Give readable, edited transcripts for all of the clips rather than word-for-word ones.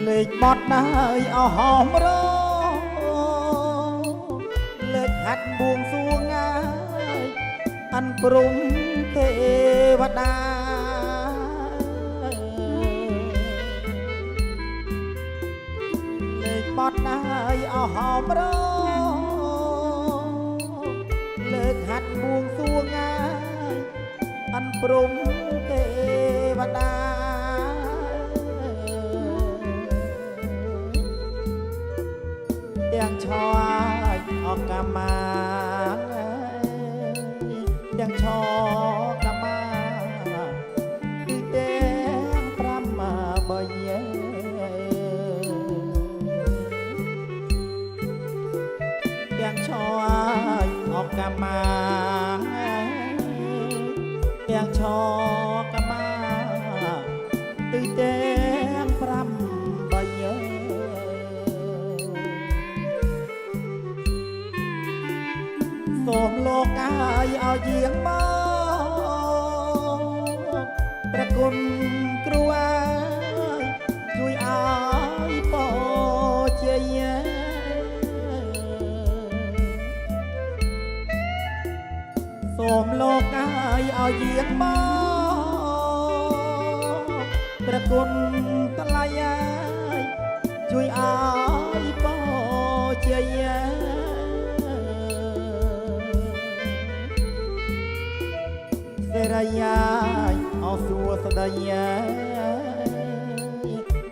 លេខបត់ណាយអស់ហោមរលេខហាត់បួងសួងងាយអិនព្រំទេវតាលេខបត់ណាយអស់ហោមរលេខហាត់បួងសួងងាយអិនព្រំទេវតាទាំងឆោអកកាមាទាំងឆោកាមាទីទាំង5បើយេទាំងឆោអកកាមាទាំងឆោកាមាទីទាំង5បើយេសូមលោកអាយឲ្យយាងមកប្រគុណគ្រូអាយជួយឲ្យបោជាសូមលោកអាយឲ្យយាងមកប្រគុណតឡៃអាយជួយឲ្យបោជាសេរីយាយអោសួស្ដី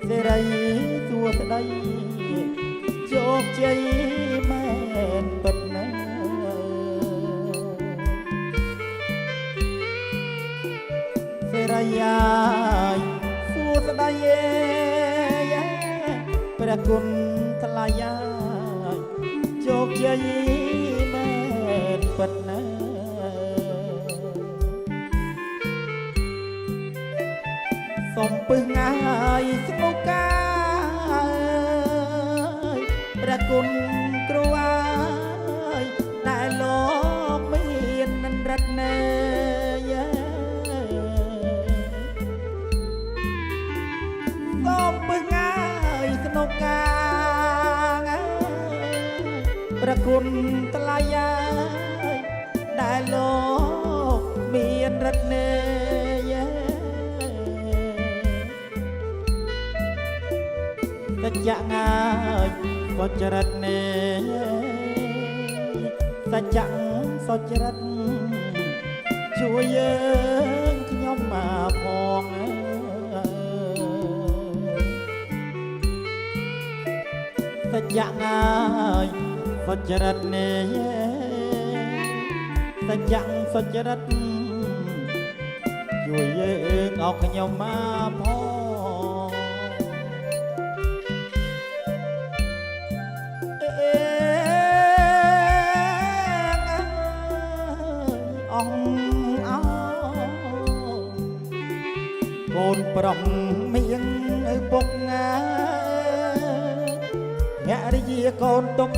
សេរីសួស្ដីជោគជ័យមែនពិតណាសេរីយាយសួស្ដីព្រះគុណថ្លៃយាយជោគជ័យមែនពិតណាសូមពឹងងាយស្មុកកាយព្រះគុណគ្រូអាយដែលលោកមាននិរតនេសូមពឹងងាយស្មុកកាយព្រះគុណថ្លៃយាយដែលលោកមានរិទ្ធនេសច្ចៈងាយសុចរិតនេសច្ចៈសុចរិតជួយយើងខ្ញុំមកផងសច្ចៈងាយសុចរិតនេសច្ចៈសុចរិតជួយយើងអោខ្ញុំមកផងកូនប្រុសមៀងឪពុកងាអ្នករាជាកូនទុក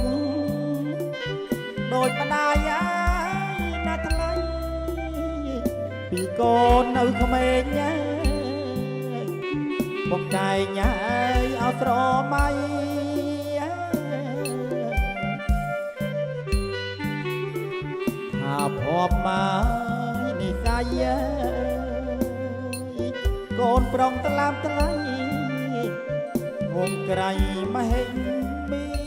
ដូចម្ដាយអាយណាថ្លៃពីកូននៅក្មេងពុកចែងញ៉ាយឲ្យស្រមៃថាភ័ព្វមកនិស័យកូនប្រុងថ្លាមថ្លៃងងក្រៃមហិមី